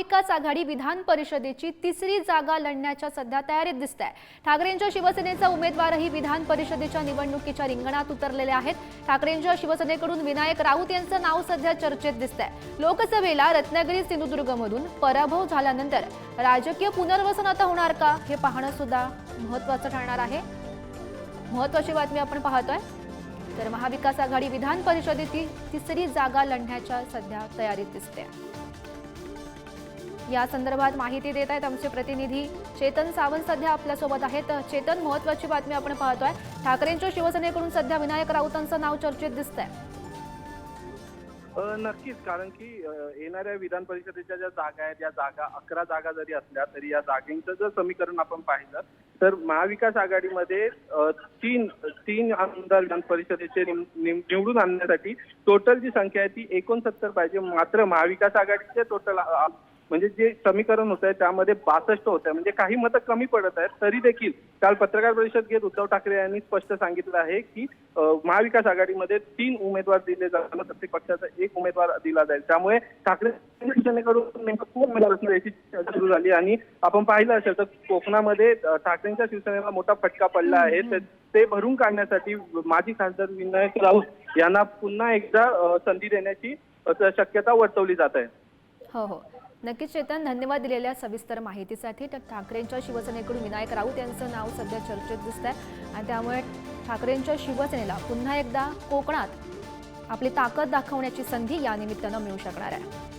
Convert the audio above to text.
महाविकास आघाडी विधान परिषदेची तिसरी जागा लढण्याच्या सध्या तयारीत दिसत आहे। ठाकरेंच्या शिवसेनेचा उमेदवारही विधान परिषदेच्या निवडणुकीच्या रिंगणात उतरलेले आहेत। ठाकरेंच्या शिवसेनेकडून विनायक राऊत यांचं नाव सध्या चर्चेत दिसत आहे। लोकसभेला रत्नागिरी सिंधुदुर्गमधून पराभव झाल्यानंतर राजकीय पुनर्वसन आता होणार का हे पाहणं सुद्धा महत्त्वाचं ठरणार आहे। महत्त्वाची बातमी आपण पाहतोय तर महाविकास आघाडी विधान परिषदेची तिसरी जागा लढण्याच्या सध्या तयारीत दिसते। या संदर्भात माहिती देत आहेत आमचे प्रतिनिधी चेतन सावंत सध्या आपल्या सोबत आहेत। चेतन, महत्त्वाची बातमी आपण पाहतोय, ठाकरेंच्या शिवसेनेकडून सध्या विनायक राऊतांचं नाव चर्चेत दिसतंय। नक्कीच, कारण की येणाऱ्या विधान परिषदेच्या ज्या जागा आहेत, या जागा 11 जागा जरी असल्या तरी या जागांचं जर समीकरण आपण पाहिलं तर महाविकास आघाडीमध्ये तीन आमदार विधान परिषदेचे निवडून आणण्यासाठी टोटल जी संख्या आहे ती 69 पाहिजे। मात्र महाविकास आघाडीचे टोटल म्हणजे जे समीकरण होत आहे त्यामध्ये 62 होत आहे, म्हणजे काही मतं कमी पडत आहेत। तरी देखील काल पत्रकार परिषद घेत उद्धव ठाकरे यांनी स्पष्ट सांगितलं आहे की महाविकास आघाडीमध्ये 3 उमेदवार दिले जातात, प्रत्येक पक्षाचा 1 उमेदवार दिला जाईल। त्यामुळे ठाकरे शिवसेनेकडून नेमकं कोण उमेदवार असणार याची चर्चा सुरू झाली आणि आपण पाहिलं असेल तर कोकणामध्ये ठाकरेंच्या शिवसेनेला मोठा फटका पडला आहे। ते भरून काढण्यासाठी माजी खासदार विनायक राऊत यांना पुन्हा एकदा संधी देण्याची शक्यता वर्तवली जात आहे। हो, नक्कीच चेतन, धन्यवाद दिलेल्या सविस्तर माहितीसाठी। ठाकरेंच्या शिवसेनेकडून विनायक राऊत यांचं नाव सध्या चर्चेत दिसतंय आणि त्यामुळे ठाकरेंच्या शिवसेनेला पुन्हा एकदा कोकणात आपली ताकद दाखवण्याची संधी या निमित्तानं मिळू शकणार आहे।